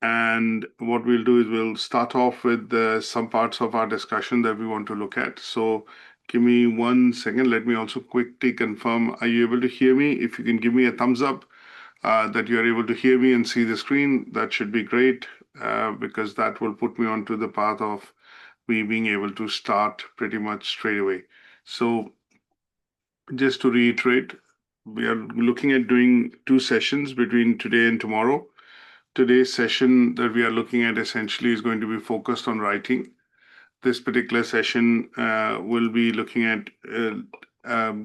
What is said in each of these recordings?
And what we'll do is we'll start off with some parts of our discussion that we want to look at. So give me 1 second. Let me also quickly confirm. Are you able to hear me? If you can give me a thumbs up that you're able to hear me and see the screen, that should be great because that will put me onto the path of me being able to start pretty much straight away. So just to reiterate, we are looking at doing 2 sessions between today and tomorrow. Today's session that we are looking at essentially is going to be focused on writing. This particular session will be looking at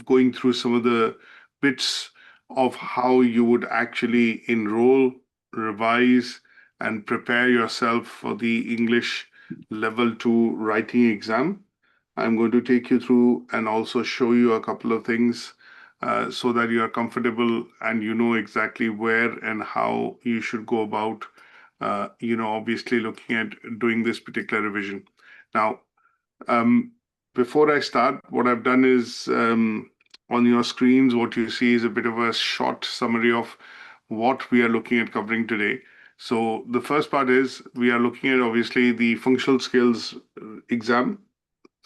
going through some of the bits of how you would actually enroll, revise, and prepare yourself for the English Level 2 writing exam. I'm going to take you through and also show you a couple of things so that you are comfortable and you know exactly where and how you should go about, obviously looking at doing this particular revision. Now, um, before I start, what I've done is on your screens, what you see is a bit of a short summary of what we are looking at covering today. So the first part is we are looking at obviously the functional skills exam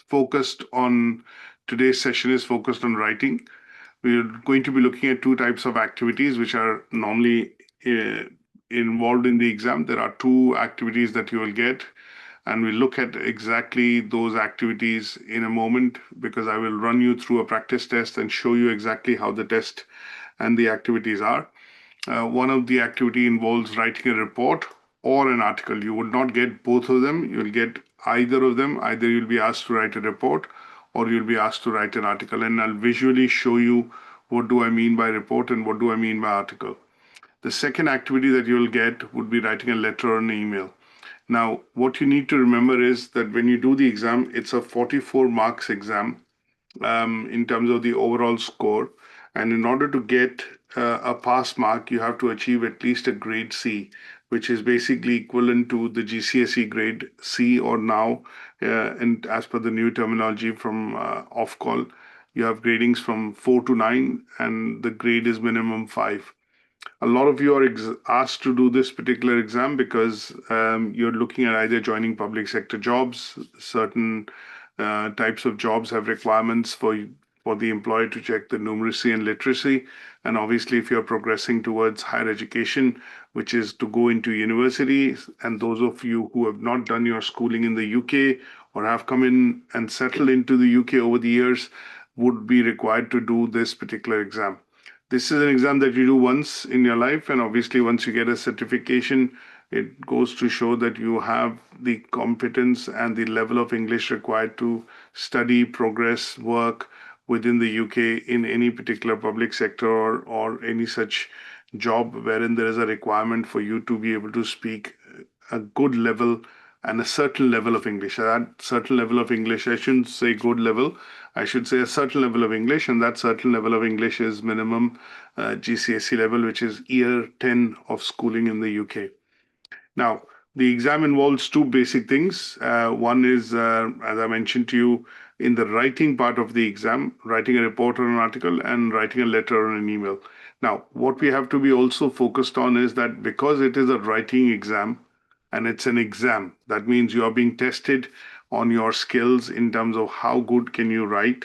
focused on today's session is focused on writing. We're going to be looking at two types of activities which are normally uh, involved in the exam. There are two activities that you will get, and we'll look at exactly those activities in a moment because I will run you through a practice test and show you exactly how the test and the activities are. One of the activity involves writing a report or an article. You would not get both of them. You'll get either of them. Either you'll be asked to write a report or you'll be asked to write an article. And I'll visually show you what do I mean by report and what do I mean by article. The second activity that you'll get would be writing a letter or an email. Now, what you need to remember is that when you do the exam, it's a 44 marks exam in terms of the overall score. And in order to get a pass mark, you have to achieve at least a grade C, which is basically equivalent to the GCSE grade C, or now, and as per the new terminology from Ofqual, you have gradings from 4 to 9, and the grade is minimum 5. A lot of you are asked to do this particular exam because you're looking at either joining public sector jobs. Certain types of jobs have requirements for the employer to check the numeracy and literacy. And obviously, if you're progressing towards higher education, which is to go into university, and those of you who have not done your schooling in the UK or have come in and settled into the UK over the years, would be required to do this particular exam. This is an exam that you do once in your life, and obviously, once you get a certification, it goes to show that you have the competence and the level of English required to study, progress, work within the UK in any particular public sector or any such job wherein there is a requirement for you to be able to speak a good level and a certain level of English. That certain level of English, I shouldn't say good level, I should say a certain level of English, and that certain level of English is minimum GCSE level, which is year 10 of schooling in the UK. Now, the exam involves two basic things. One is, as I mentioned to you, in the writing part of the exam, writing a report or an article and writing a letter or an email. Now, what we have to be also focused on is that because it is a writing exam and it's an exam, that means you are being tested on your skills in terms of how good can you write.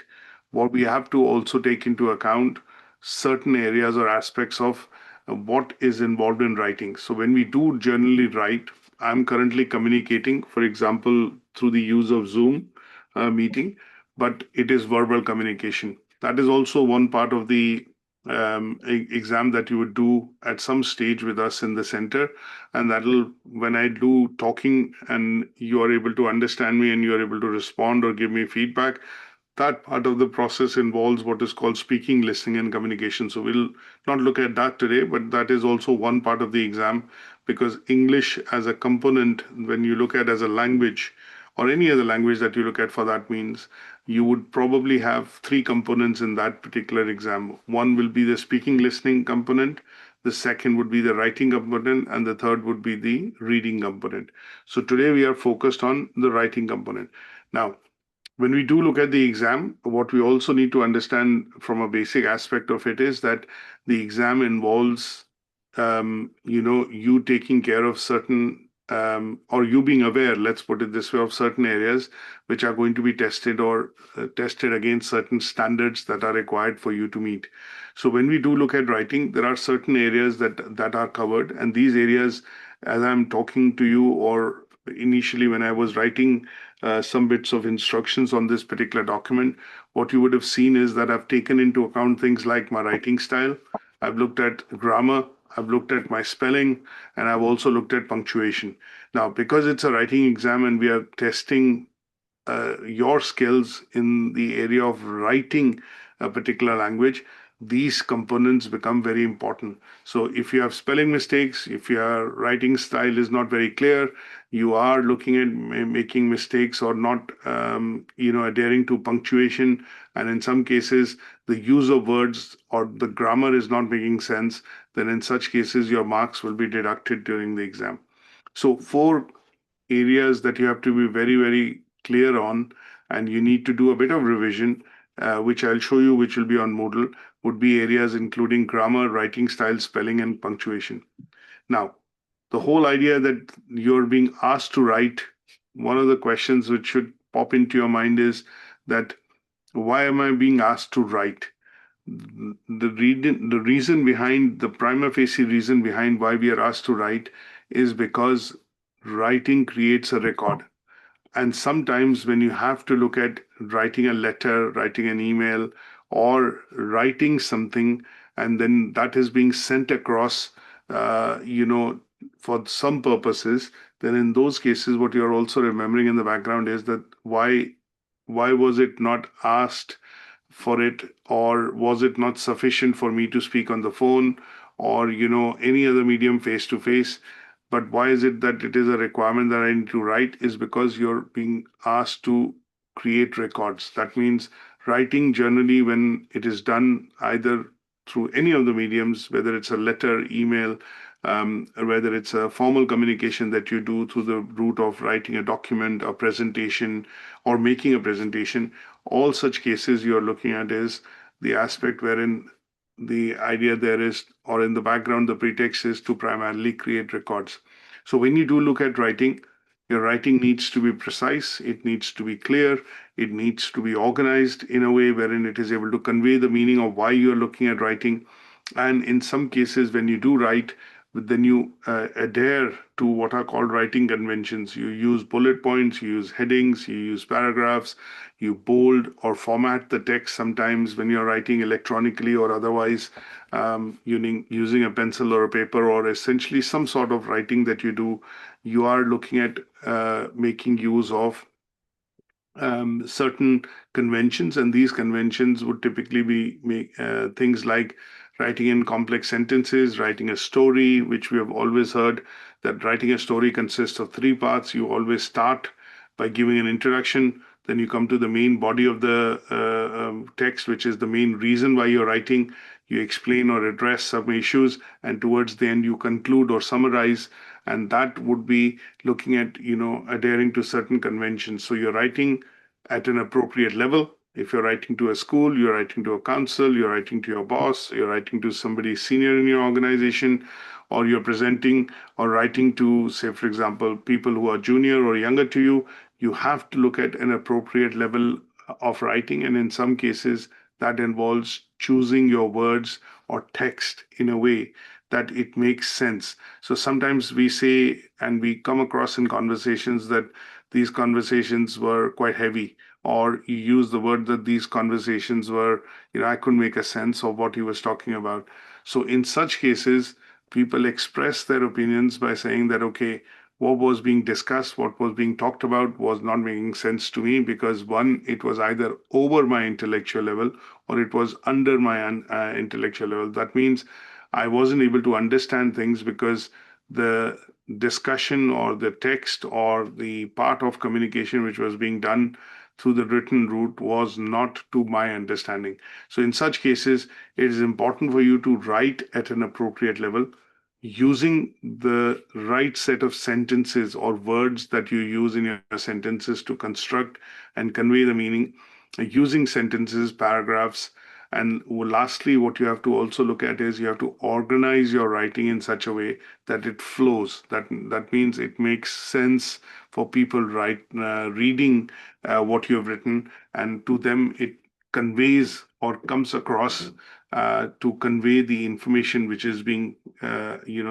What we have to also take into account certain areas or aspects of what is involved in writing. So when we do generally write, I'm currently communicating, for example, through the use of Zoom meeting, but it is verbal communication. That is also one part of the exam that you would do at some stage with us in the center. And that'll, when I do talking and you are able to understand me and you are able to respond or give me feedback, that part of the process involves what is called speaking, listening, and communication. So we'll not look at that today, but that is also one part of the exam because English as a component, when you look at as a language or any other language that you look at for that means, you would probably have three components in that particular exam. One will be the speaking, listening component. The second would be the writing component, and the third would be the reading component. So today we are focused on the writing component. Now, when we do look at the exam, what we also need to understand from a basic aspect of it is that the exam involves you taking care of certain, or you being aware, let's put it this way, of certain areas which are going to be tested or tested against certain standards that are required for you to meet. So when we do look at writing, there are certain areas that are covered, and these areas, as I'm talking to you, or initially when I was writing some bits of instructions on this particular document, what you would have seen is that I've taken into account things like my writing style. I've looked at grammar, I've looked at my spelling, and I've also looked at punctuation. Now, because it's a writing exam and we are testing your skills in the area of writing a particular language, these components become very important. So, if you have spelling mistakes, if your writing style is not very clear, you are looking at making mistakes or not, adhering to punctuation, and in some cases, the use of words or the grammar is not making sense, then in such cases, your marks will be deducted during the exam. So, four areas that you have to be very, very clear on, and you need to do a bit of revision, which I'll show you, which will be on Moodle, would be areas including grammar, writing style, spelling, and punctuation. Now, the whole idea that you're being asked to write, one of the questions which should pop into your mind is that why am I being asked to write? The reason behind, the prima facie reason behind why we are asked to write is because writing creates a record. And sometimes when you have to look at writing a letter, writing an email, or writing something, and then that is being sent across, for some purposes, then in those cases, what you're also remembering in the background is that why was it not asked for it, or was it not sufficient for me to speak on the phone, or any other medium face to face? But why is it that it is a requirement that I need to write? Is because you're being asked to create records. That means writing, generally when it is done either through any of the mediums, whether it's a letter, email, or whether it's a formal communication that you do through the route of writing a document, a presentation, or making a presentation, all such cases you're looking at is the aspect wherein the idea there is, or in the background, the pretext is to primarily create records. So when you do look at writing, your writing needs to be precise, it needs to be clear, it needs to be organized in a way wherein it is able to convey the meaning of why you're looking at writing. And in some cases, when you do write, then you adhere to what are called writing conventions. You use bullet points, you use headings, you use paragraphs, you bold or format the text sometimes when you're writing electronically or otherwise, using a pencil or a paper, or essentially some sort of writing that you do. You are looking at making use of certain conventions, and these conventions would typically be things like writing in complex sentences, writing a story, which we have always heard that writing a story consists of three parts. You always start by giving an introduction, then you come to the main body of the text, which is the main reason why you're writing. You explain or address some issues, and towards the end, you conclude or summarize. And that would be looking at, adhering to certain conventions. So you're writing at an appropriate level. If you're writing to a school, you're writing to a council, you're writing to your boss, you're writing to somebody senior in your organization, or you're presenting or writing to, say, for example, people who are junior or younger to you, you have to look at an appropriate level of writing. And in some cases, that involves choosing your words or text in a way that it makes sense. So sometimes we say, and we come across in conversations, that these conversations were quite heavy, or you use the word that these conversations were, I couldn't make a sense of what he was talking about. So in such cases, people express their opinions by saying that, okay, what was being discussed, what was being talked about was not making sense to me because, one, it was either over my intellectual level or it was under my intellectual level. That means I wasn't able to understand things because the discussion or the text or the part of communication which was being done through the written route was not to my understanding. So, in such cases, it is important for you to write at an appropriate level using the right set of sentences or words that you use in your sentences to construct and convey the meaning, using sentences, paragraphs, And lastly, what you have to also look at is you have to organize your writing in such a way that it flows. That means it makes sense for people reading what you have written, and to them it conveys or comes across to convey the information which is being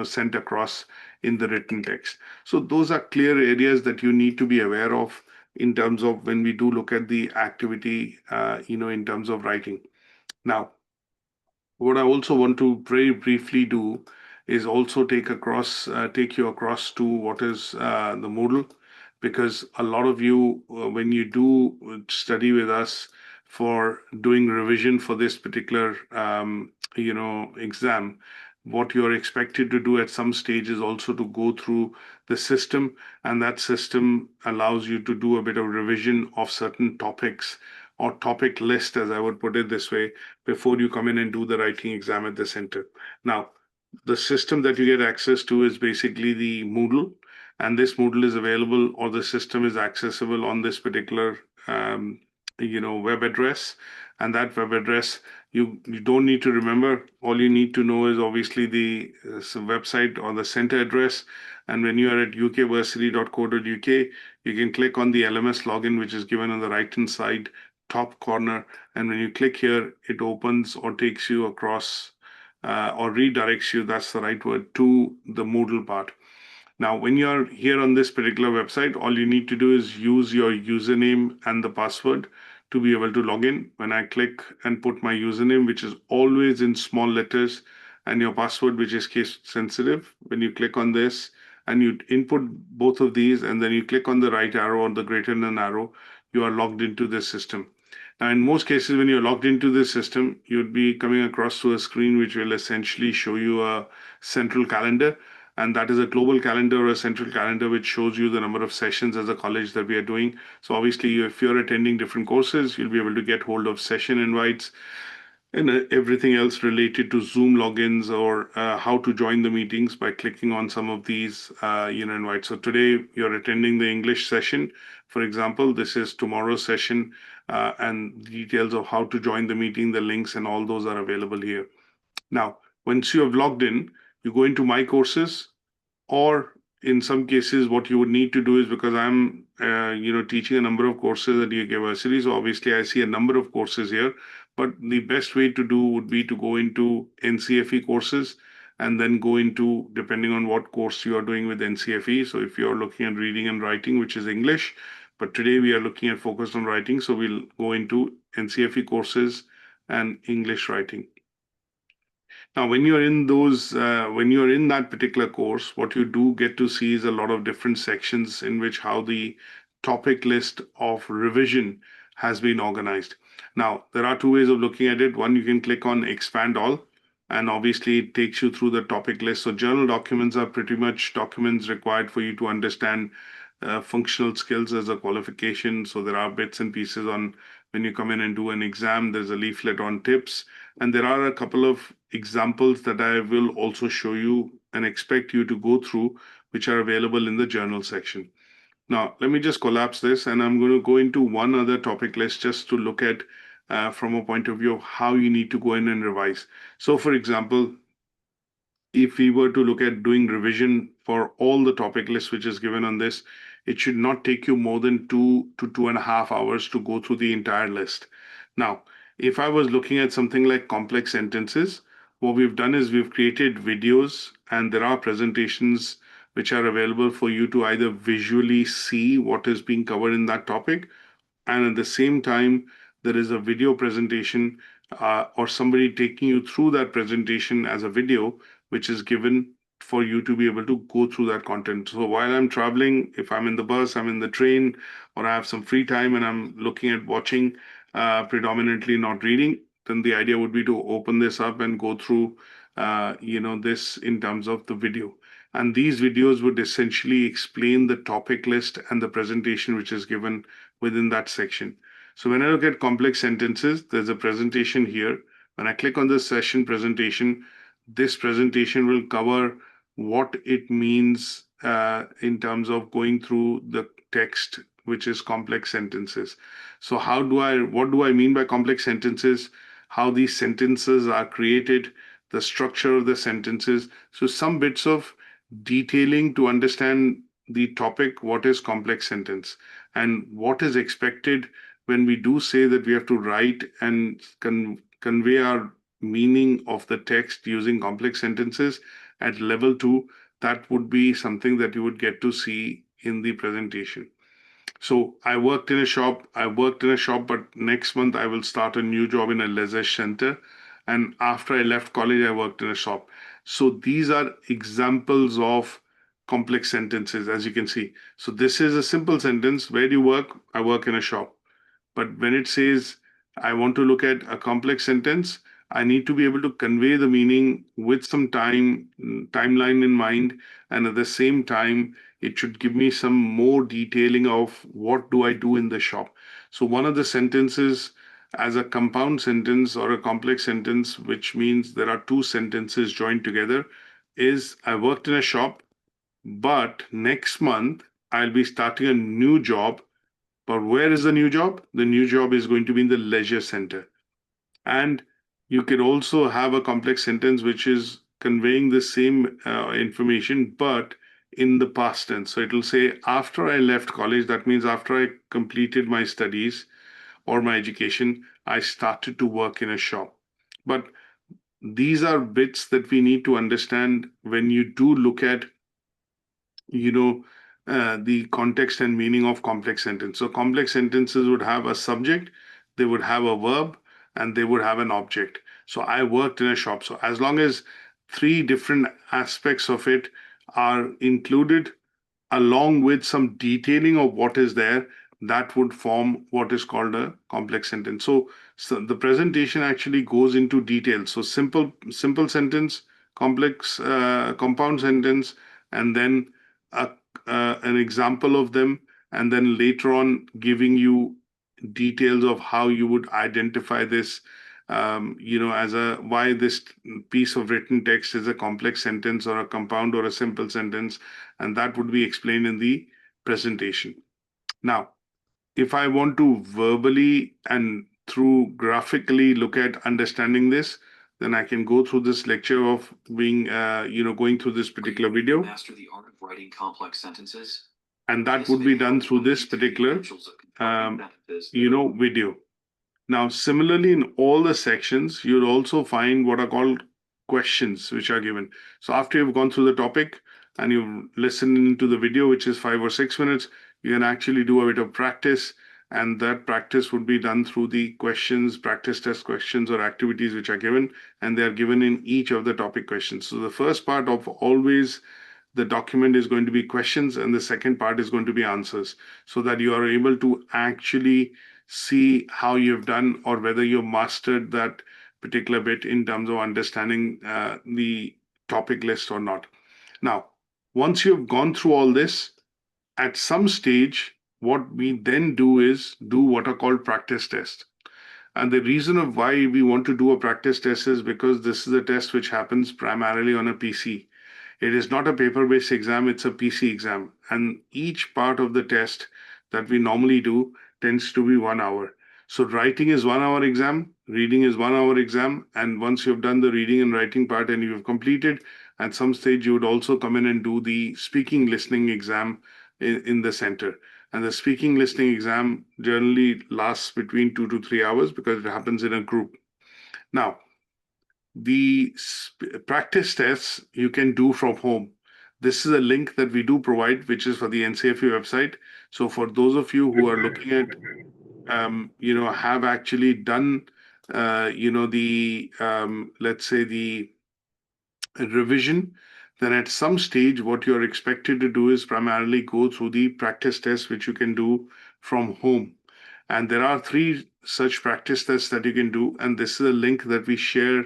sent across in the written text. So those are clear areas that you need to be aware of in terms of when we do look at the activity, in terms of writing. Now, what I also want to very briefly do is also take you across to what is the Moodle, because a lot of you, when you do study with us for doing revision for this particular, exam, what you're expected to do at some stage is also to go through the system, and that system allows you to do a bit of revision of certain topics or topic list, as I would put it this way, before you come in and do the writing exam at the center. Now, the system that you get access to is basically the Moodle, and this Moodle is available, or the system is accessible on this particular web address. And that web address, you don't need to remember. All you need to know is obviously the website or the center address. And when you are at ukversity.co.uk, you can click on the LMS login, which is given on the right hand side top corner. And when you click here, it opens or takes you across or redirects you, that's the right word, to the Moodle part. Now, when you're here on this particular website, all you need to do is use your username and the password to be able to log in. When I click and put my username, which is always in small letters, and your password, which is case sensitive, when you click on this and you input both of these, and then you click on the right arrow or the greater than arrow, you are logged into this system. Now, in most cases, when you're logged into this system, you'd be coming across to a screen which will essentially show you a central calendar, and that is a global calendar or a central calendar which shows you the number of sessions as a college that we are doing. So obviously, if you're attending different courses, you'll be able to get hold of session invites and everything else related to Zoom logins or how to join the meetings by clicking on some of these invites. So today you're attending the English session, for example. This is tomorrow's session, and details of how to join the meeting, the links, and all those are available here. Now, once you have logged in, you go into My Courses, or in some cases, what you would need to do is, because I'm teaching a number of courses at University, so obviously I see a number of courses here. But the best way to do would be to go into NCFE courses and then go into, depending on what course you are doing with NCFE. So if you're looking at reading and writing, which is English, but today we are looking at focus on writing, so we'll go into NCFE courses and English writing. Now, when you're in that particular course, what you do get to see is a lot of different sections in which how the topic list of revision has been organized. Now, there are two ways of looking at it. One, you can click on expand all, and obviously it takes you through the topic list. So journal documents are pretty much documents required for you to understand functional skills as a qualification. So there are bits and pieces on when you come in and do an exam, there's a leaflet on tips. And there are a couple of examples that I will also show you and expect you to go through, which are available in the journal section. Now, let me just collapse this, and I'm going to go into one other topic list just to look at from a point of view of how you need to go in and revise. So, for example, if we were to look at doing revision for all the topic lists which is given on this, it should not take you more than 2 to 2.5 hours to go through the entire list. Now, if I was looking at something like complex sentences, what we've done is we've created videos, and there are presentations which are available for you to either visually see what is being covered in that topic, and at the same time, there is a video presentation or somebody taking you through that presentation as a video, which is given for you to be able to go through that content. So while I'm traveling, if I'm in the bus, I'm in the train, or I have some free time and I'm looking at watching, predominantly not reading, then the idea would be to open this up and go through, this in terms of the video. And these videos would essentially explain the topic list and the presentation which is given within that section. So when I look at complex sentences, there's a presentation here. When I click on the session presentation, this presentation will cover what it means in terms of going through the text, which is complex sentences. So what do I mean by complex sentences? how these sentences are created, the structure of the sentences. So some bits of detailing to understand the topic, what is complex sentence, and what is expected when we do say that we have to write and convey our meaning of the text using complex sentences at level 2. That would be something that you would get to see in the presentation. So I worked in a shop. But next month I will start a new job in a leisure center. And after I left college, I worked in a shop. So these are examples of complex sentences, as you can see. So this is a simple sentence. Where do you work? I work in a shop. But when it says I want to look at a complex sentence, I need to be able to convey the meaning with some timeline in mind, and at the same time, it should give me some more detailing of what do I do in the shop. So one of the sentences as a compound sentence or a complex sentence, which means there are two sentences joined together, is I worked in a shop, but next month I'll be starting a new job. But where is the new job? The new job is going to be in the leisure center. And you can also have a complex sentence which is conveying the same information, but in the past tense. So it will say, after I left college, that means after I completed my studies or my education, I started to work in a shop. But these are bits that we need to understand when you do look at you know, the context and meaning of complex sentence. So complex sentences would have a subject, they would have a verb, and they would have an object. So I worked in a shop. So as long as three different aspects of it are included, along with some detailing of what is there, that would form what is called a complex sentence. So the presentation actually goes into detail. So simple sentence, complex compound sentence, and then a, an example of them, and then later on giving you details of how you would identify this, as a why this piece of written text is a complex sentence or a compound or a simple sentence, and that would be explained in the presentation. Now, if I want to verbally and through graphically look at understanding this, then I can go through this lecture of going through this particular video. Master the art of writing complex sentences. And that would be done through this particular, video. Now, similarly, in all the sections, you'll also find what are called questions, which are given. So after you've gone through the topic and you've listened to the video, which is 5 or 6 minutes, you can actually do a bit of practice. And that practice would be done through the questions, practice test questions or activities which are given, and they are given in each of the topic questions. So the first part of always the document is going to be questions, and the second part is going to be answers, so that you are able to actually see how you've done or whether you've mastered that particular bit in terms of understanding the topic list or not. Now, once you've gone through all this, at some stage, what we then do is do what are called practice tests. And the reason of why we want to do a practice test is because this is a test which happens primarily on a PC. It is not a paper-based exam, it's a PC exam. And each part of the test that we normally do tends to be 1 hour. So writing is 1 hour exam, reading is 1 hour exam. And once you've done the reading and writing part and you've completed, at some stage you would also come in and do the speaking listening exam in the center. And the speaking listening exam generally lasts between 2 to 3 hours because it happens in a group. Now, the practice tests you can do from home. This is a link that we do provide, which is for the NCFE website. So for those of you who are looking at, have actually done, let's say the revision, then at some stage, what you're expected to do is primarily go through the practice tests, which you can do from home. And there are 3 such practice tests that you can do. And this is a link that we share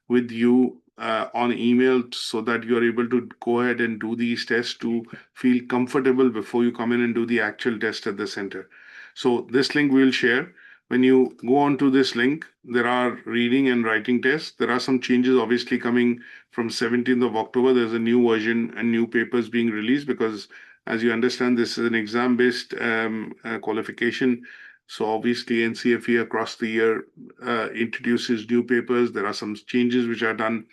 with you on email so that you're able to go ahead and do these tests to feel comfortable before you come in and do the actual test at the center. So this link we'll share. When you go on to this link, there are reading and writing tests. There are some changes obviously coming from 17th of October. There's a new version and new papers being released because, as you understand, this is an exam-based qualification So obviously NCFE across the year introduces new papers. There are some changes which are done.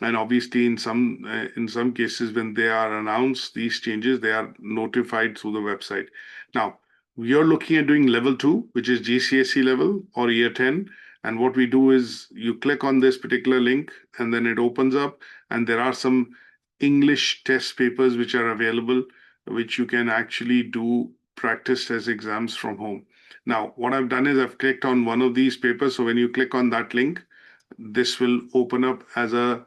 And obviously in some cases when they are announced, these changes, they are notified through the website. Now, you're looking at doing level 2, which is GCSE level or year 10. And what we do is you click on this particular link and then it opens up, and there are some English test papers which are available, which you can actually do practice test exams from home. Now, what I've done is I've clicked on one of these papers. So when you click on that link, this will open up as a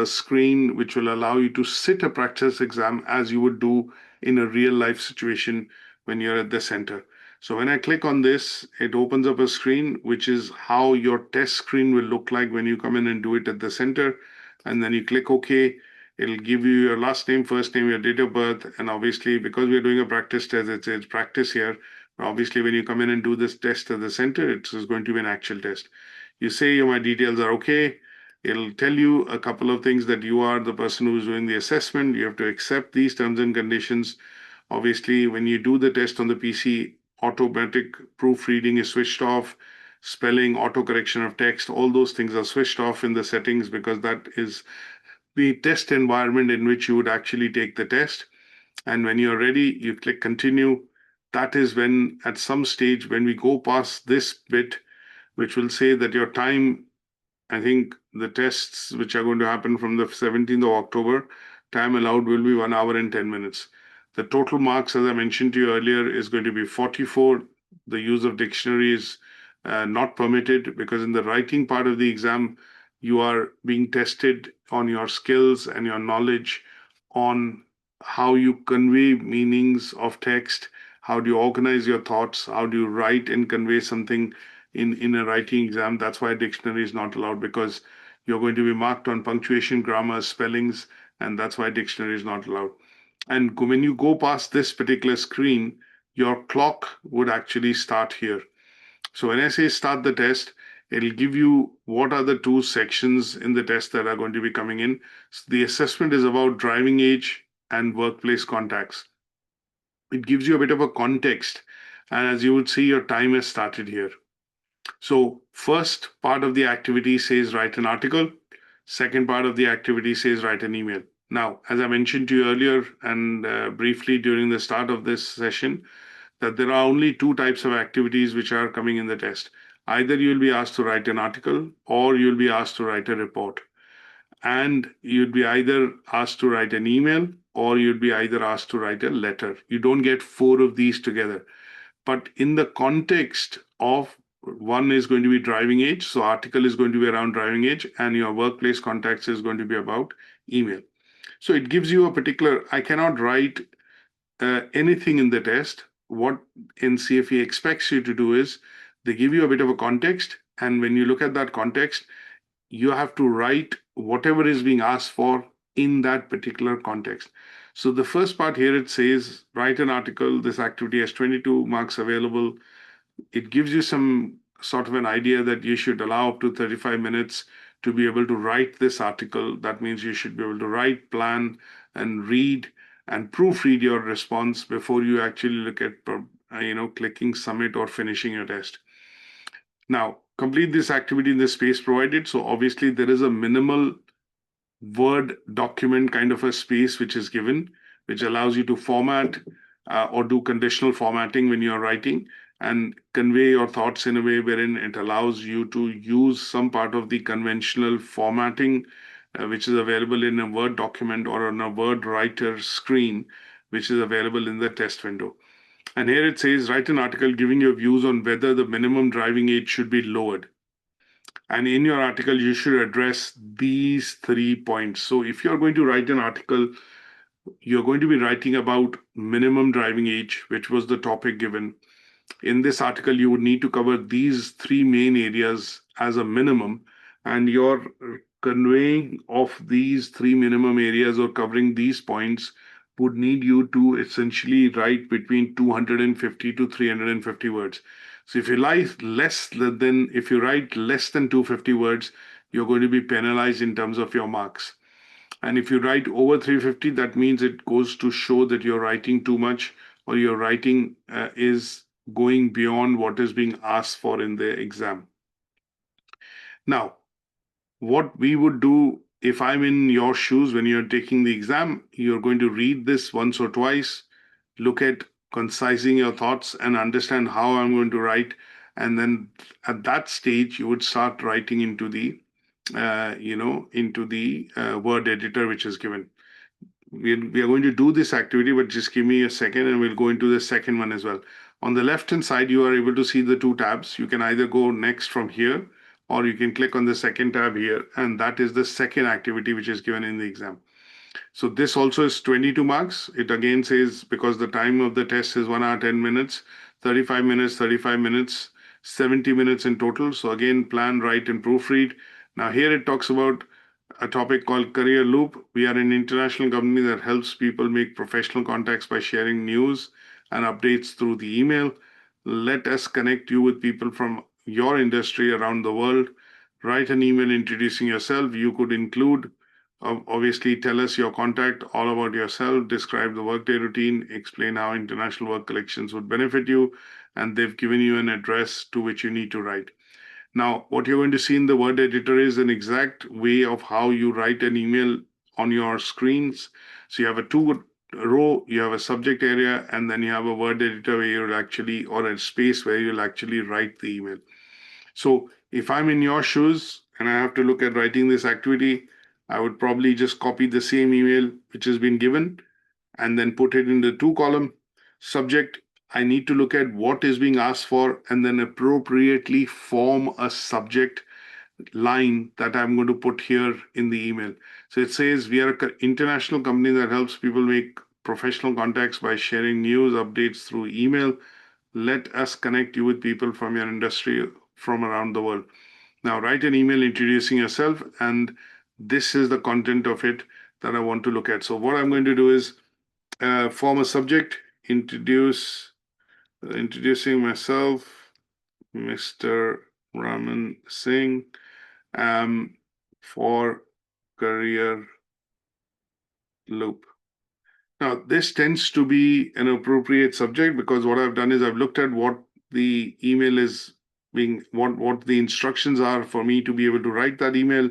screen which will allow you to sit a practice exam as you would do in a real life situation when you're at the center. So when I click on this, it opens up a screen which is how your test screen will look like when you come in and do it at the center. And then you click OK. It'll give you your last name, first name, your date of birth, and obviously because we're doing a practice test, it's practice here. Obviously, when you come in and do this test at the center, it's going to be an actual test. You say my details are okay. It'll tell you a couple of things, that you are the person who's doing the assessment. You have to accept these terms and conditions. Obviously, when you do the test on the PC, automatic proofreading is switched off. Spelling, auto correction of text, all those things are switched off in the settings because that is the test environment in which you would actually take the test. And when you're ready, you click continue. That is when, at some stage, when we go past this bit, which will say that your time, I think the tests which are going to happen from the 17th of October, time allowed will be 1 hour and 10 minutes. The total marks, as I mentioned to you earlier, is going to be 44. The use of dictionary is not permitted because in the writing part of the exam, you are being tested on your skills and your knowledge on how you convey meanings of text, how do you organize your thoughts, how do you write and convey something in a writing exam. That's why dictionary is not allowed, because you're going to be marked on punctuation, grammar, spellings, and that's why dictionary is not allowed. And when you go past this particular screen, your clock would actually start here. So when I say start the test, it'll give you what are the two sections in the test that are going to be coming in. So the assessment is about driving age and workplace contacts. It gives you a bit of a context. And as you would see, your time has started here. So first part of the activity says write an article. Second part of the activity says write an email. Now, as I mentioned to you earlier and briefly during the start of this session, that there are only two types of activities which are coming in the test. Either you'll be asked to write an article or you'll be asked to write a report. And you'd be either asked to write an email or you'd be either asked to write a letter. You don't get four of these together. But in the context of, one is going to be driving age, so article is going to be around driving age, and your workplace contacts is going to be about email. So it gives you a particular, I cannot write anything in the test. What NCFE expects you to do is they give you a bit of a context, and when you look at that context, you have to write whatever is being asked for in that particular context. So the first part here, it says write an article. This activity has 22 marks available. It gives you some sort of an idea that you should allow up to 35 minutes to be able to write this article. That means you should be able to write, plan, and read and proofread your response before you actually look at clicking submit or finishing your test. Now, complete this activity in the space provided. So obviously there is a minimal Word document kind of a space which is given, which allows you to format or do conditional formatting when you're writing and convey your thoughts in a way wherein it allows you to use some part of the conventional formatting which is available in a Word document or on a Word writer screen, which is available in the test window. And here it says, write an article giving your views on whether the minimum driving age should be lowered. And in your article, you should address these 3 points. So if you're going to write an article, you're going to be writing about minimum driving age, which was the topic given. In this article, you would need to cover these 3 main areas as a minimum, and your conveying of these 3 minimum areas or covering these points would need you to essentially write between 250 to 350 words. So if you write less than, if you write less than 250 words, you're going to be penalized in terms of your marks. And if you write over 350, that means it goes to show that you're writing too much or your writing is going beyond what is being asked for in the exam. Now, what we would do if I'm in your shoes when you're taking the exam, you're going to read this once or twice, look at concising your thoughts and understand how I'm going to write. And then at that stage, you would start writing into the, word editor, which is given. We are going to do this activity, but just give me a second and we'll go into the second one as well. On the left hand side, you are able to see the two tabs. You can either go next from here, or you can click on the second tab here, and that is the second activity which is given in the exam. So this also is 22 marks. It again says because the time of the test is 1 hour 10 minutes, 35 minutes, 35 minutes, 70 minutes in total. So again, plan, write, and proofread. Now here it talks about a topic called Career Loop. We are an international company that helps people make professional contacts by sharing news and updates through the email. Let us connect you with people from your industry around the world. Write an email introducing yourself. You could include, obviously, tell us your contact, all about yourself, describe the workday routine, explain how international work collections would benefit you, and they've given you an address to which you need to write. Now, what you're going to see in the word editor is an exact way of how you write an email on your screens. So you have a two row, you have a subject area, and then you have a word editor where you'll actually, or a space where you'll actually write the email. So if I'm in your shoes and I have to look at writing this activity, I would probably just copy the same email which has been given and then put it in the two column subject. I need to look at what is being asked for and then appropriately form a subject line that I'm going to put here in the email. So it says we are an international company that helps people make professional contacts by sharing news updates through email. Let us connect you with people from your industry from around the world. Now write an email introducing yourself, and this is the content of it that I want to look at. So what I'm going to do is form a subject, introducing myself, Mr. Raman Singh, for Career Loop. Now, this tends to be an appropriate subject because what I've done is I've looked at what the email is being, what the instructions are for me to be able to write that email.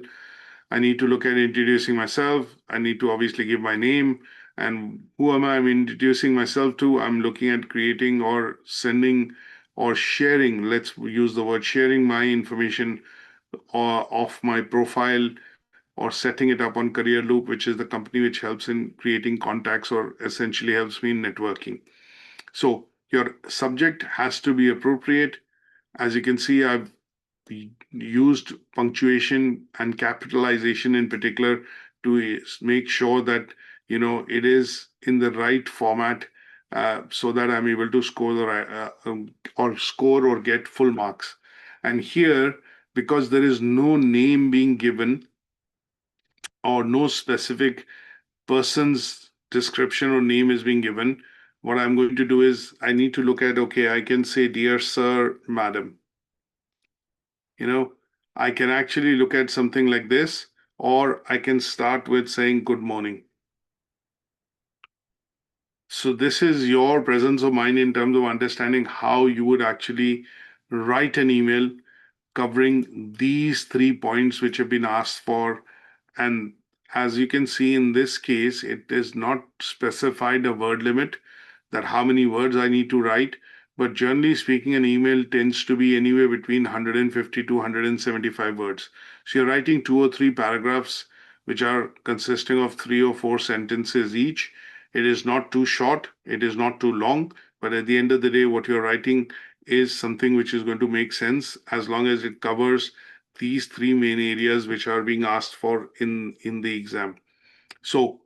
I need to look at introducing myself. I need to obviously give my name and who am I introducing myself to. I'm looking at creating or sending or sharing, let's use the word sharing my information of my profile or setting it up on Career Loop, which is the company which helps in creating contacts or essentially helps me in networking. So your subject has to be appropriate. As you can see, I've used punctuation and capitalization in particular to make sure that it is in the right format, so that I'm able to score the right or score or get full marks. And here, because there is no name being given or no specific person's description or name is being given, what I'm going to do is I need to look at, okay, I can say, dear sir, madam. I can actually look at something like this, or I can start with saying good morning. So this is your presence of mind in terms of understanding how you would actually write an email covering these 3 points which have been asked for. And as you can see in this case, it is not specified a word limit that how many words I need to write. But generally speaking, an email tends to be anywhere between 150 to 175 words. So you're writing 2 or 3 paragraphs, which are consisting of 3 or 4 sentences each. It is not too short, it is not too long, but at the end of the day, what you're writing is something which is going to make sense as long as it covers these 3 main areas which are being asked for in the exam. So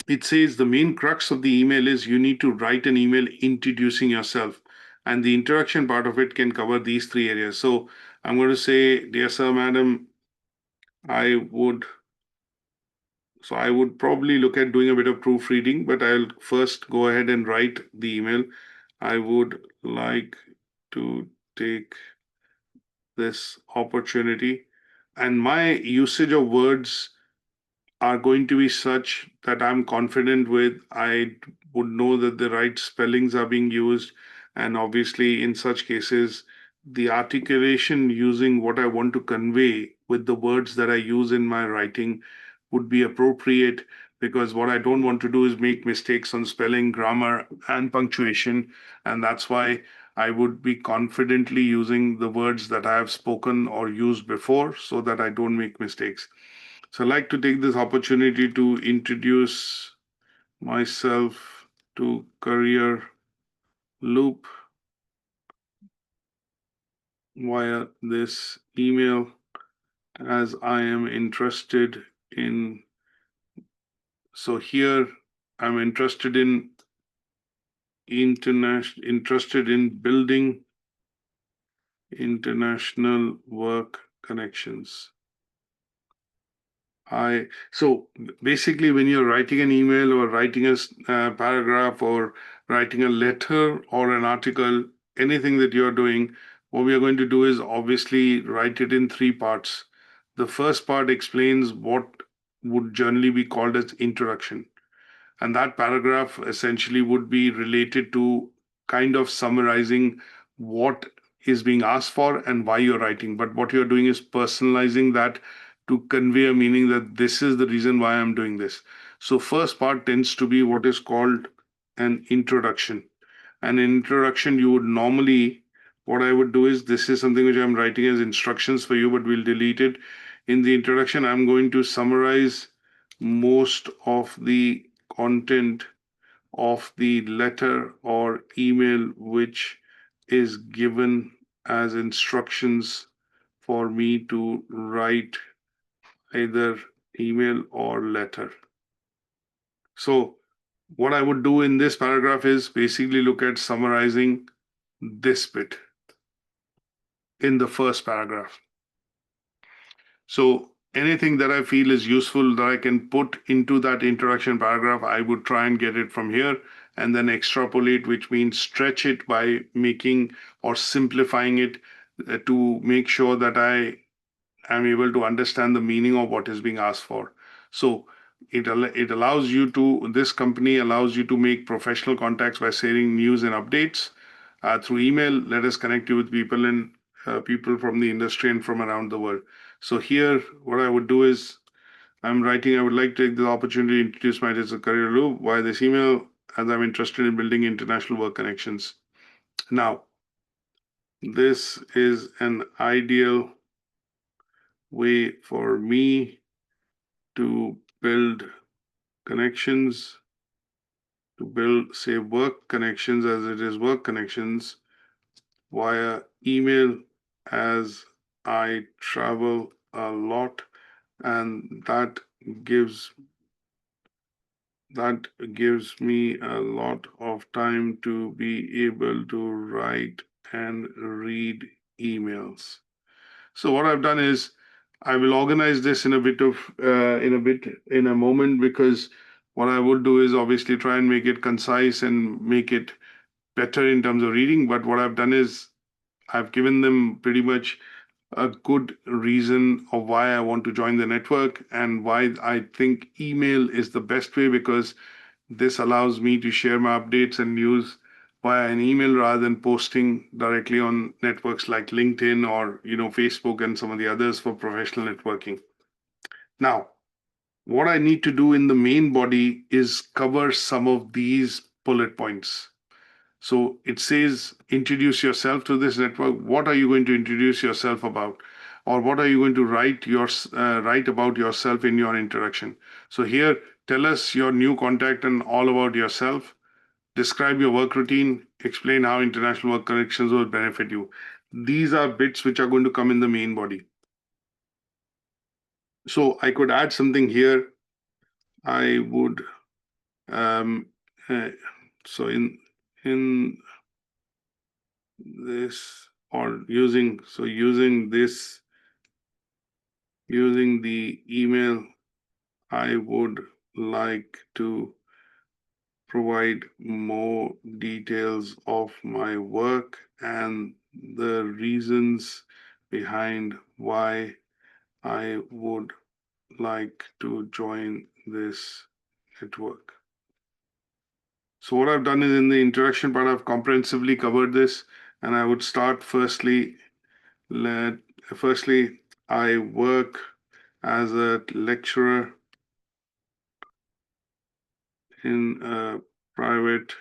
it says the main crux of the email is you need to write an email introducing yourself. And the introduction part of it can cover these 3 areas. So I'm going to say, dear sir, madam, I would probably look at doing a bit of proofreading, but I'll first go ahead and write the email. I would like to take this opportunity. And my usage of words are going to be such that I'm confident with. I would know that the right spellings are being used. And obviously, in such cases, the articulation using what I want to convey with the words that I use in my writing would be appropriate, because what I don't want to do is make mistakes on spelling, grammar, and punctuation. And that's why I would be confidently using the words that I have spoken or used before so that I don't make mistakes. So I'd like to take this opportunity to introduce myself to Career Loop via this email, as I am interested in. So here I'm interested in building international work connections. So basically, when you're writing an email or writing a paragraph or writing a letter or an article, anything that you're doing, what we are going to do is obviously write it in three parts. The first part explains what would generally be called as introduction. And that paragraph essentially would be related to kind of summarizing what is being asked for and why you're writing. But what you're doing is personalizing that to convey a meaning that this is the reason why I'm doing this. So, first part tends to be what is called an introduction. An introduction, you would normally, what I would do is, this is something which I'm writing as instructions for you, but we'll delete it. In the introduction, I'm going to summarize most of the content of the letter or email which is given as instructions for me to write either email or letter. So, what I would do in this paragraph is basically look at summarizing this bit in the first paragraph. So, anything that I feel is useful that I can put into that introduction paragraph, I would try and get it from here and then extrapolate, which means stretch it by making or simplifying it to make sure that I am able to understand the meaning of what is being asked for. So it allows you to, this company allows you to make professional contacts by sharing news and updates through email. Let us connect you with people from the industry and from around the world. So here, what I would do is, I'm writing, I would like to take the opportunity to introduce my digital career loop via this email, as I'm interested in building international work connections. Now, this is an ideal way for me to build connections, to build, say, work connections, as it is work connections, via email, as I travel a lot, and gives that gives me a lot of time to be able to write and read emails. So what I've done is, I will organize this in a moment, because what I would do is obviously try and make it concise and make it better in terms of reading. But what I've done is, I've given them pretty much a good reason of why I want to join the network and why I think email is the best way, because this allows me to share my updates and news via an email rather than posting directly on networks like LinkedIn or Facebook and some of the others for professional networking. Now, what I need to do in the main body is cover some of these bullet points. So it says, introduce yourself to this network. What are you going to introduce yourself about? Or what are you going to write about yourself in your introduction? So here, tell us your new contact and all about yourself. Describe your work routine. Explain how international work connections will benefit you. These are bits which are going to come in the main body. So I could add something here. I would, um, uh, so in this, or using the email, I would like to provide more details of my work and the reasons behind why I would like to join this network. So what I've done is in the introduction part, I've comprehensively covered this, and I would start firstly. Firstly, I work as a lecturer in a private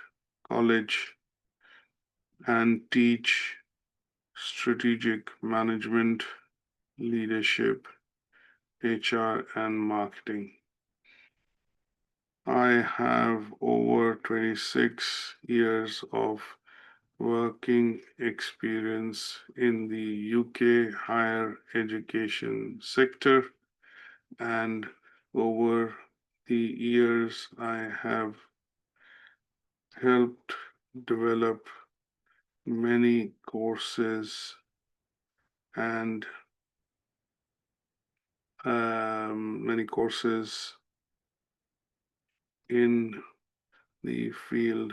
college and teach strategic management, leadership, HR, and marketing. I have over 26 years of working experience in the UK higher education sector, and over the years I have helped develop many courses and many courses in the field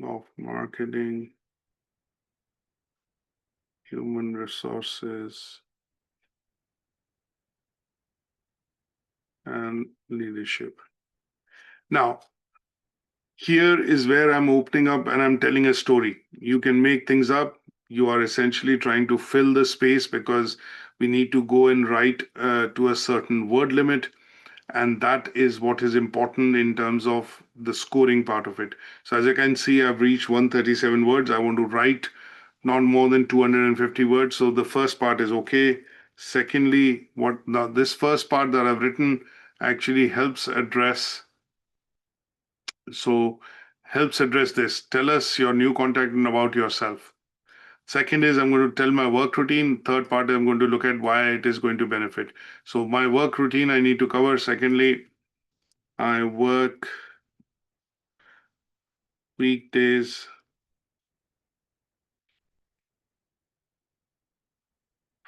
of marketing, human resources, and leadership. Now, here is where I'm opening up and I'm telling a story. You can make things up. You are essentially trying to fill the space because we need to go and write to a certain word limit. And that is what is important in terms of the scoring part of it. So as you can see, I've reached 137 words. I want to write not more than 250 words. So the first part is okay. Secondly, what now this first part that I've written actually helps address this. Tell us your new contact and about yourself. Second is I'm going to tell my work routine. Third part, I'm going to look at why it is going to benefit. So my work routine I need to cover. Secondly, I work weekdays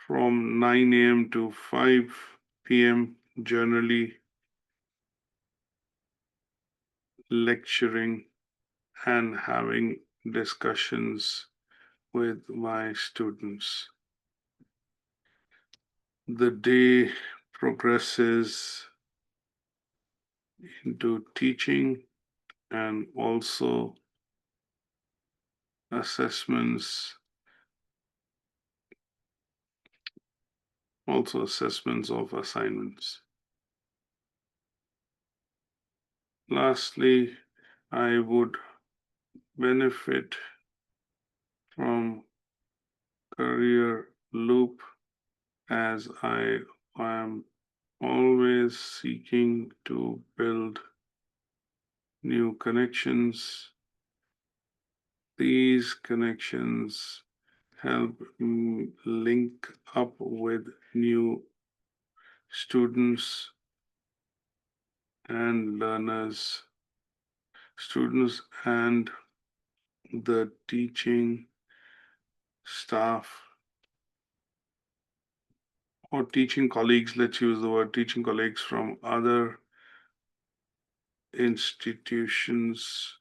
from 9 a.m. to 5 p.m., generally lecturing and having discussions with my students. The day progresses into teaching and also assessments, of assignments. Lastly, I would benefit from career loop as I am always seeking to build new connections. These connections help link up with new students and learners, students and the teaching staff or teaching colleagues, let's use the word teaching colleagues from other institutions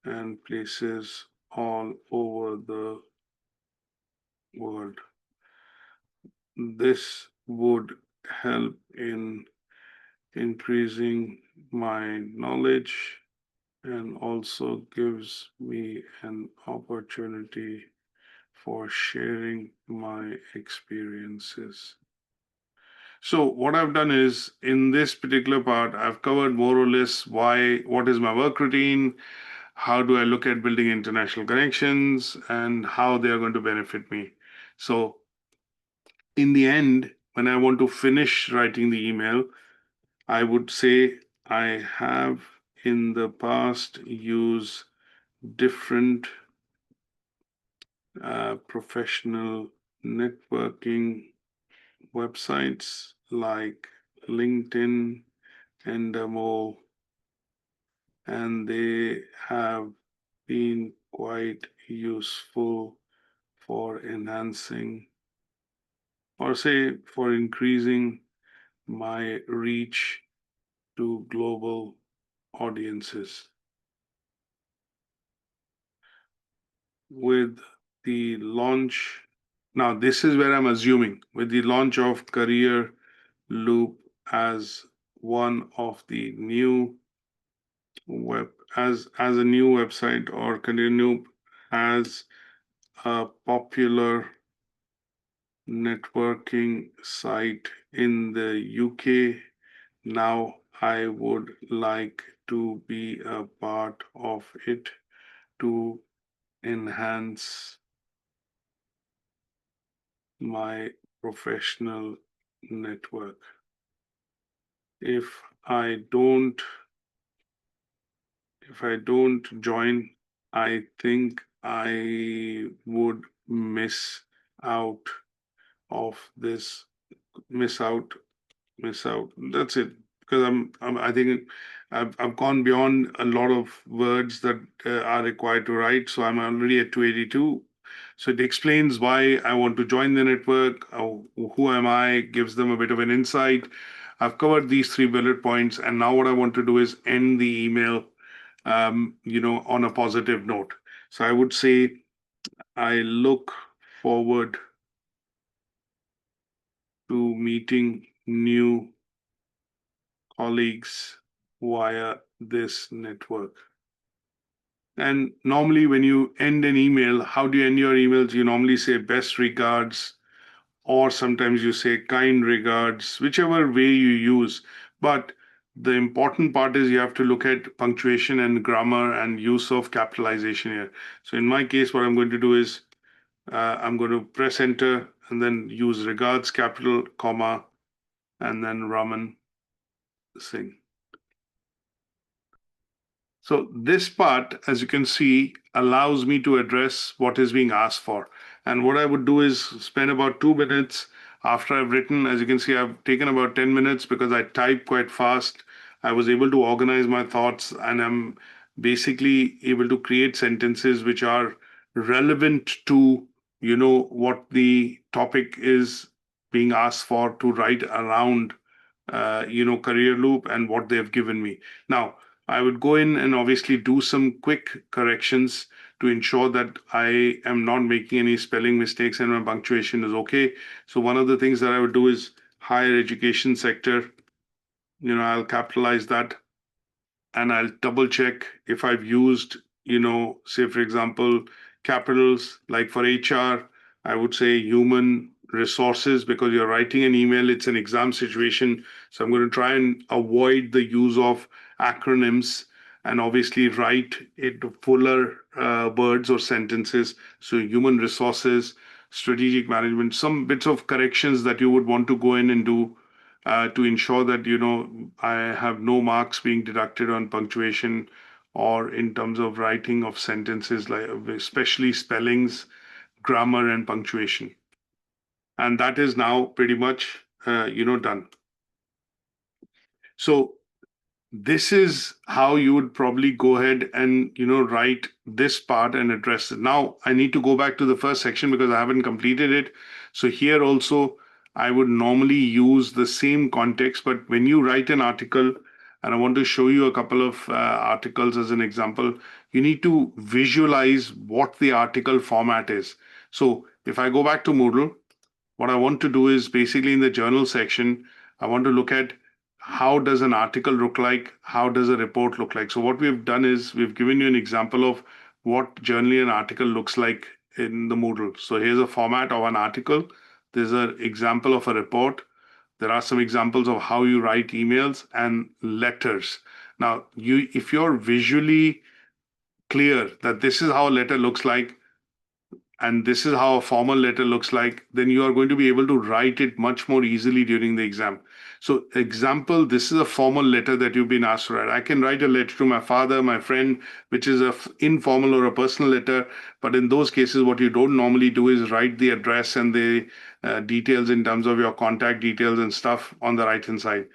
and places all over the world. This would help in increasing my knowledge and also gives me an opportunity for sharing my experiences. So what I've done is in this particular part, I've covered more or less what is my work routine, how do I look at building international connections, and how they are going to benefit me. So in the end, when I want to finish writing the email, I would say I have in the past used different professional networking websites like LinkedIn, Endemo, and they have been quite useful for enhancing or say for increasing my reach to global audiences. With the launch, now this is where I'm assuming, with the launch of Career Loop as one of the new as a new website or continue as a popular networking site in the UK. Now I would like to be a part of it to enhance my professional network. If I don't join, I think I would miss out of this miss out that's it, because I think I've gone beyond a lot of words that are required to write, so I'm already at 282. So it explains why I want to join the network, who am I, gives them a bit of an insight. I've covered these 3 bullet points, and now what I want to do is end the email on a positive note. So I would say I look forward to meeting new colleagues via this network. And normally, when you end an email, how do you end your emails? You normally say best regards, or sometimes you say kind regards, whichever way you use. But the important part is you have to look at punctuation and grammar and use of capitalization here. So, in my case, what I'm going to do is I'm going to press enter and then use regards, capital, comma, and then Raman Singh. So this part, as you can see, allows me to address what is being asked for. And what I would do is spend about 2 minutes after I've written. As you can see, I've taken about 10 minutes because I type quite fast. I was able to organize my thoughts, and I'm basically able to create sentences which are relevant to, what the topic is being asked for to write around, career loop and what they have given me. Now, I would go in and obviously do some quick corrections to ensure that I am not making any spelling mistakes and my punctuation is okay. So one of the things that I would do is higher education sector, I'll capitalize that, and I'll double check if I've used, say for example, capitals like for HR, I would say human resources, because you're writing an email, it's an exam situation. So I'm going to try and avoid the use of acronyms and obviously write it fuller words or sentences. So human resources, strategic management, some bits of corrections that you would want to go in and do to ensure that I have no marks being deducted on punctuation or in terms of writing of sentences, like especially spellings, grammar, and punctuation. And that is now pretty much done. So this is how you would probably go ahead and write this part and address it. Now I need to go back to the first section because I haven't completed it. So here also I would normally use the same context, but when you write an article, and I want to show you a couple of articles as an example, you need to visualize what the article format is. So if I go back to Moodle, what I want to do is basically in the journal section, I want to look at how does an article look like? How does a report look like? So what we've done is we've given you an example of what generally an article looks like in the Moodle. So here's a format of an article. There's an example of a report. There are some examples of how you write emails and letters. Now, if you're visually clear that this is how a letter looks like, and this is how a formal letter looks like, then you are going to be able to write it much more easily during the exam. So, example, this is a formal letter that you've been asked to write. I can write a letter to my father, my friend, which is a informal or a personal letter. But in those cases, what you don't normally do is write the address and the details in terms of your contact details and stuff on the right hand side.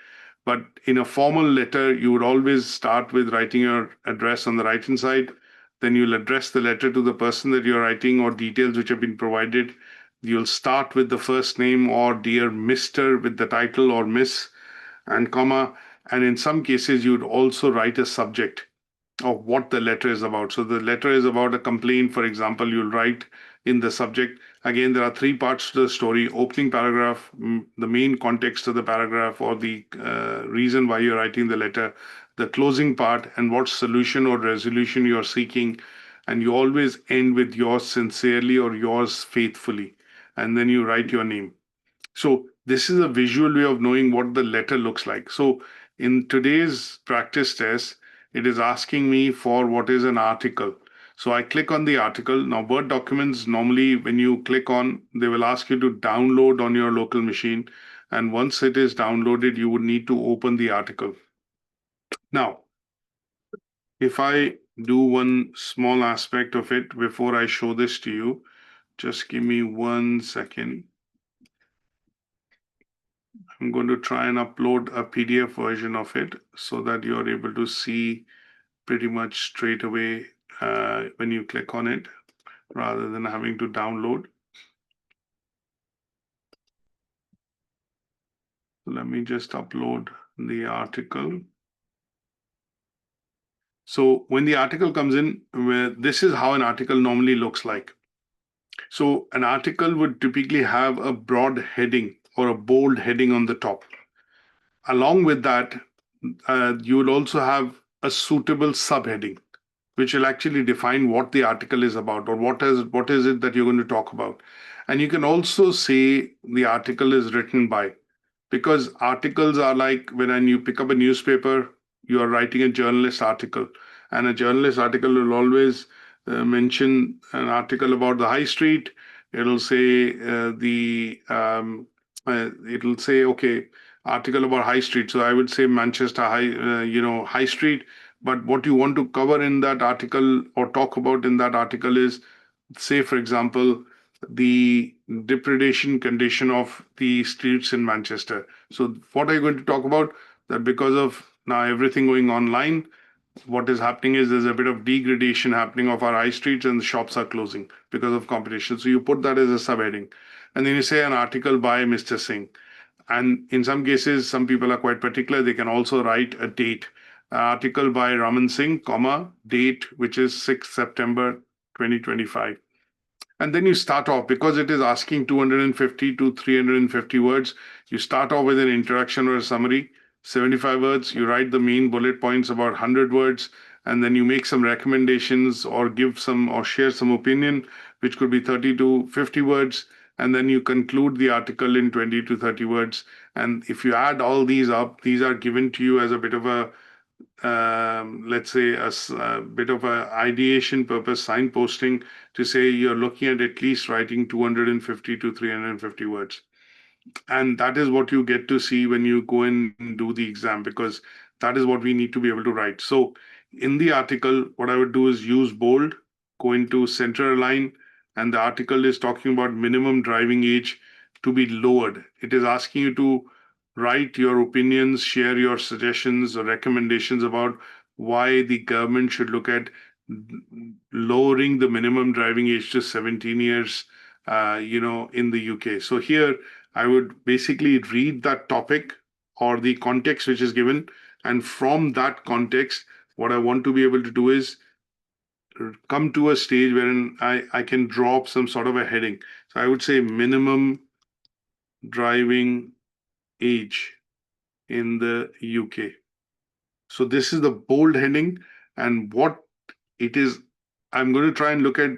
But in a formal letter, you would always start with writing your address on the right hand side. Then you'll address the letter to the person that you're writing or details which have been provided. You'll start with the first name or dear Mr. with the title or Miss and comma. And in some cases, you'd also write a subject of what the letter is about. So the letter is about a complaint, for example, you'll write in the subject. Again, there are 3 parts to the story: opening paragraph, the main context of the paragraph or the reason why you're writing the letter, the closing part, and what solution or resolution you're seeking. And you always end with yours sincerely or yours faithfully. And then you write your name. So this is a visual way of knowing what the letter looks like. So in today's practice test, it is asking me for what is an article. So I click on the article. Now, Word documents, normally when you click on, they will ask you to download on your local machine. And once it is downloaded, you would need to open the article. Now, if I do one small aspect of it before I show this to you, just give me 1 second. I'm going to try and upload a PDF version of it so that you're able to see pretty much straight away when you click on it rather than having to download. Let me just upload the article. So when the article comes in, this is how an article normally looks like. So an article would typically have a broad heading or a bold heading on the top. Along with that, you will also have a suitable subheading, which will actually define what the article is about or what is it that you're going to talk about. And you can also say the article is written by, because articles are like when you pick up a newspaper, you are writing a journalist article, and a journalist article will always mention an article about the high street. It'll say it'll say, okay, article about high street. So I would say Manchester High Street. But what you want to cover in that article or talk about in that article is, say, for example, the depredation condition of the streets in Manchester. So what are you going to talk about? That because of now everything going online, what is happening is there's a bit of degradation happening of our high streets and the shops are closing because of competition. So you put that as a subheading. And then you say an article by Mr. Singh. And in some cases, some people are quite particular. They can also write a date. Article by Raman Singh, comma, date, which is 6th September 2025. And then you start off, because it is asking 250 to 350 words, you start off with an introduction or a summary, 75 words. You write the main bullet points about 100 words, and then you make some recommendations or give some or share some opinion, which could be 30 to 50 words. And then you conclude the article in 20 to 30 words. And if you add all these up, these are given to you as a bit of a let's say a bit of a ideation purpose signposting to say you're looking at least writing 250 to 350 words. And that is what you get to see when you go and do the exam, because that is what we need to be able to write. So in the article, what I would do is use bold, go into center align, and the article is talking about minimum driving age to be lowered. It is asking you to write your opinions, share your suggestions or recommendations about why the government should look at lowering the minimum driving age to 17 years, in the UK. So here I would basically read that topic or the context which is given. And from that context, what I want to be able to do is come to a stage wherein I can drop some sort of a heading. So I would say minimum driving age in the UK. So this is the bold heading, and what it is, I'm going to try and look at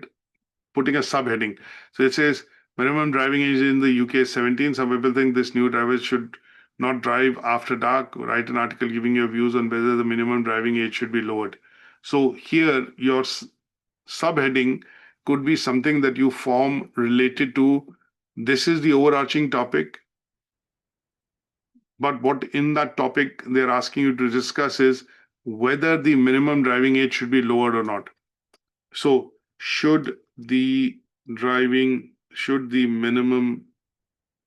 putting a subheading. So it says minimum driving age in the UK is 17. Some people think this new drivers should not drive after dark. Write an article giving your views on whether the minimum driving age should be lowered. So here, your subheading could be something that you form related to this is the overarching topic. But what in that topic they're asking you to discuss is whether the minimum driving age should be lowered or not. So should the minimum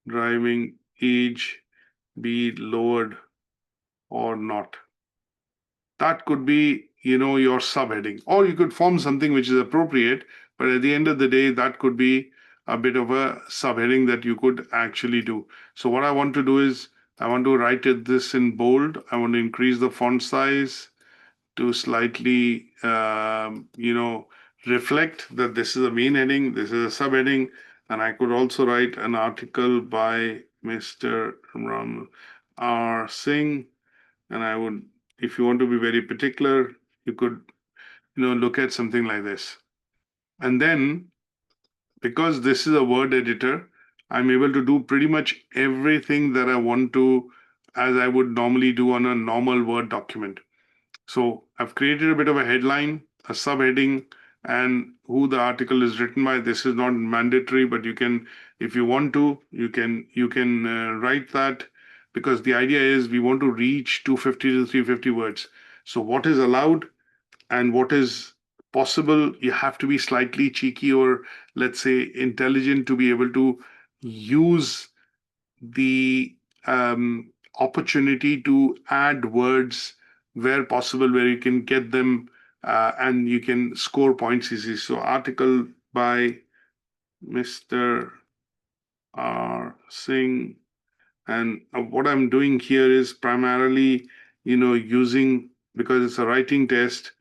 driving age be lowered or not? That could be, your subheading, or you could form something which is appropriate, but at the end of the day, that could be a bit of a subheading that you could actually do. So what I want to do is I want to write this in bold. I want to increase the font size to slightly, reflect that this is a main heading, this is a subheading, and I could also write an article by Mr. Ram R. Singh, and I would if you want to be very particular, you could, look at something like this. And then, because this is a word editor, I'm able to do pretty much everything that I want to, as I would normally do on a normal Word document. So I've created a bit of a headline, a subheading, and who the article is written by. This is not mandatory, but you can, if you want to, you can write that, because the idea is we want to reach 250 to 350 words. So what is allowed and what is possible, you have to be slightly cheeky, or let's say intelligent, to be able to use the opportunity to add words where possible, where you can get them, and you can score points easy. So article by Mr. R. Singh. And what I'm doing here is primarily, using, because it's a writing test,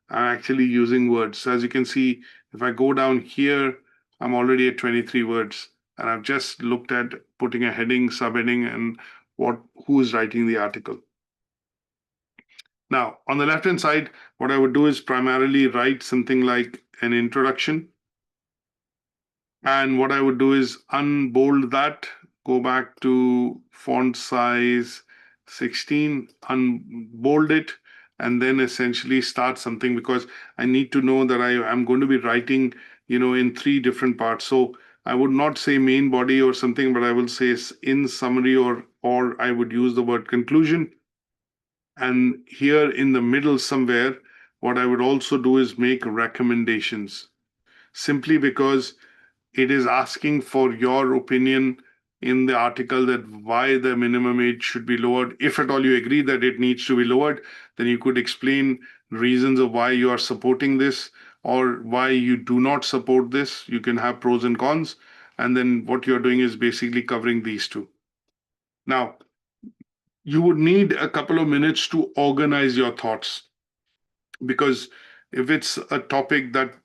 I'm actually using words. So as you can see, if I go down here, I'm already at 23 words. And I've just looked at putting a heading, subheading, and who is writing the article. Now, on the left-hand side, what I would do is primarily write something like an introduction. And what I would do is unbold that, go back to font size 16, unbold it, and then essentially start something, because I need to know that I am going to be writing, in 3 different parts. So I would not say main body or something, but I will say in summary, or I would use the word conclusion. And here in the middle somewhere, what I would also do is make recommendations, simply because it is asking for your opinion in the article that why the minimum age should be lowered. If at all you agree that it needs to be lowered, then you could explain reasons of why you are supporting this or why you do not support this. You can have pros and cons. And then what you're doing is basically covering these two. Now, you would need a couple of minutes to organize your thoughts, because if it's a topic that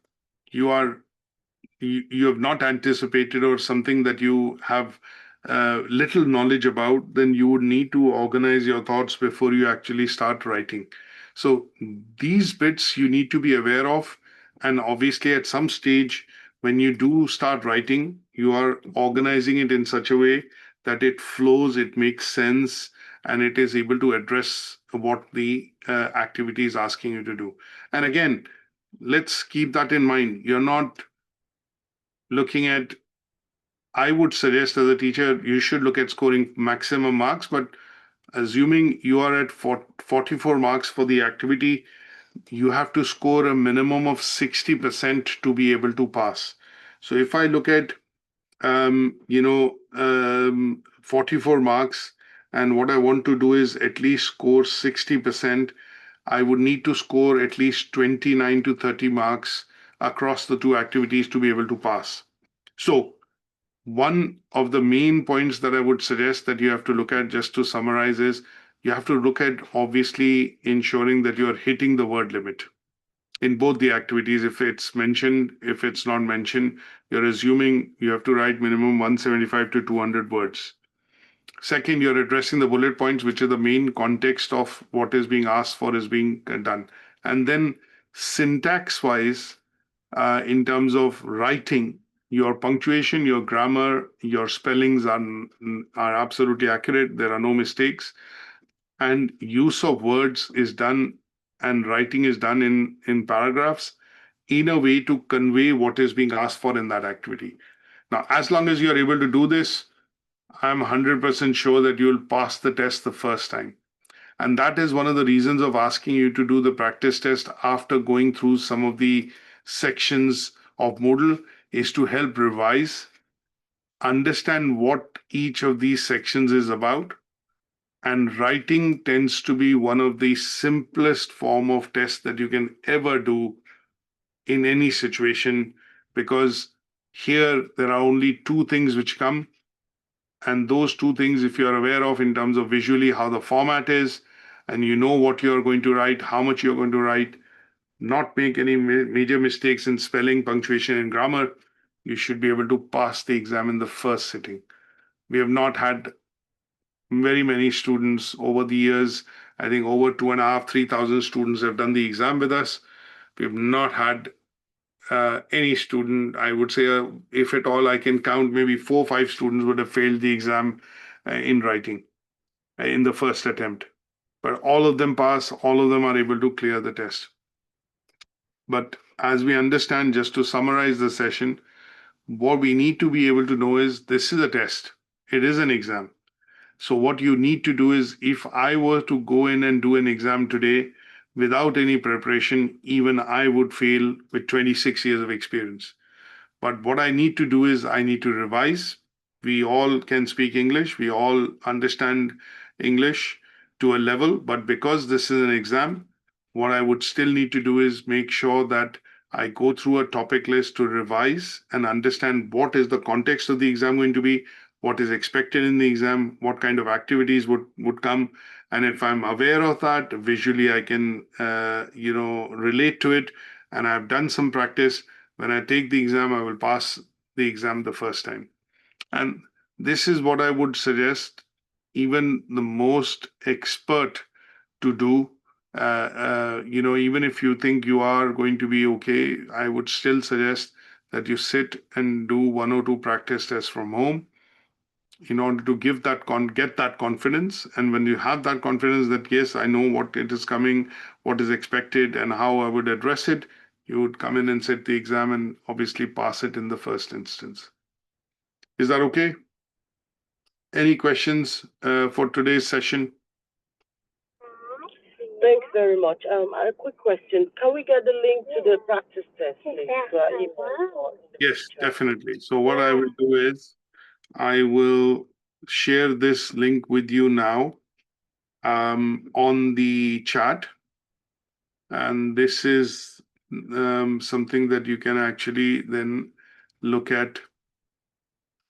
you are you have not anticipated, or something that you have little knowledge about, then you would need to organize your thoughts before you actually start writing. So these bits you need to be aware of. And obviously, at some stage, when you do start writing, you are organizing it in such a way that it flows, it makes sense, and it is able to address what the activity is asking you to do. And again, let's keep that in mind. You're not looking at, I would suggest as a teacher, you should look at scoring maximum marks, but assuming you are at 44 marks for the activity, you have to score a minimum of 60% to be able to pass. So if I look at, 44 marks, and what I want to do is at least score 60%, I would need to score at least 29 to 30 marks across the 2 activities to be able to pass. So one of the main points that I would suggest that you have to look at, just to summarize, is you have to look at obviously ensuring that you're hitting the word limit in both the activities. If it's mentioned, if it's not mentioned, you're assuming you have to write minimum 175 to 200 words. Second, you're addressing the bullet points, which are the main context of what is being asked for is being done. And then syntax wise, in terms of writing, your punctuation, your grammar, your spellings are absolutely accurate. There are no mistakes. And use of words is done, and writing is done in paragraphs in a way to convey what is being asked for in that activity. Now, as long as you're able to do this, I'm 100% sure that you'll pass the test the first time. And that is one of the reasons of asking you to do the practice test after going through some of the sections of Moodle, is to help revise, understand what each of these sections is about. And writing tends to be one of the simplest form of test that you can ever do in any situation, because here there are only 2 things which come. And those 2 things, if you're aware of in terms of visually how the format is, and you know what you're going to write, how much you're going to write, not make any major mistakes in spelling, punctuation, and grammar, you should be able to pass the exam in the first sitting. We have not had very many students over the years I think over 2,500, 3,000 students have done the exam with us. We've not had any student, I would say, if at all, I can count maybe 4 or 5 students would have failed the exam in writing in the first attempt. But all of them pass, all of them are able to clear the test. But as we understand, just to summarize the session, what we need to be able to know is this is a test, it is an exam. So, what you need to do is if I were to go in and do an exam today without any preparation, even I would fail with 26 years of experience. But what I need to do is I need to revise. We all can speak English, we all understand English to a level, but because this is an exam, what I would still need to do is make sure that I go through a topic list to revise and understand what is the context of the exam going to be, what is expected in the exam, what kind of activities would come. And if I'm aware of that, visually I can, relate to it. And I've done some practice. When I take the exam, I will pass the exam the first time. And this is what I would suggest even the most expert to do. Even if you think you are going to be okay, I would still suggest that you sit and do 1 or 2 practice tests from home in order to get that confidence. And when you have that confidence that yes, I know what it is coming, what is expected, and how I would address it, you would come in and sit the exam and obviously pass it in the first instance. Is that okay? Any questions for today's session? Thanks very much. A quick question. Can we get the link to the practice test, please? To our email or in the Yes, chat? definitely. So what I will do is I will share this link with you now on the chat. And this is something that you can actually then look at,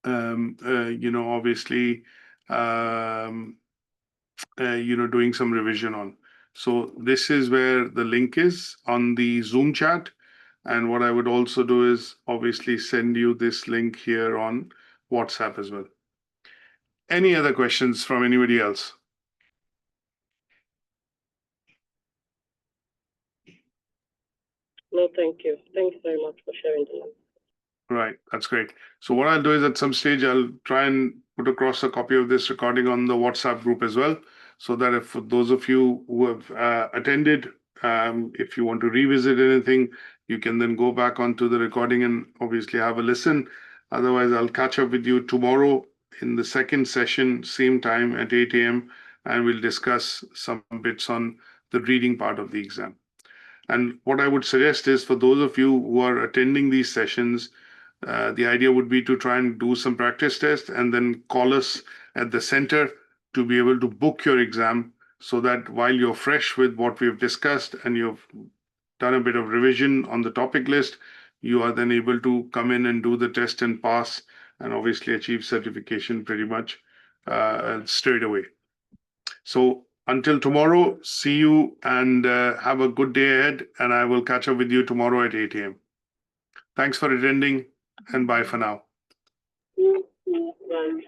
obviously, doing some revision on. So this is where the link is on the Zoom chat. And what I would also do is obviously send you this link here on WhatsApp as well. Any other questions from anybody else? No, thank you. Thanks very much for sharing the link. Right, that's great. So what I'll do is at some stage, I'll try and put across a copy of this recording on the WhatsApp group as well, so that if for those of you who have attended, if you want to revisit anything, you can then go back onto the recording and obviously have a listen. Otherwise, I'll catch up with you tomorrow in the second session, same time at 8 a.m., and we'll discuss some bits on the reading part of the exam. And what I would suggest is for those of you who are attending these sessions, the idea would be to try and do some practice tests and then call us at the center to be able to book your exam so that while you're fresh with what we've discussed and you've done a bit of revision on the topic list, you are then able to come in and do the test and pass and obviously achieve certification pretty much straight away. So until tomorrow, see you and have a good day ahead. And I will catch up with you tomorrow at 8 a.m. Thanks for attending and bye for now. Bye.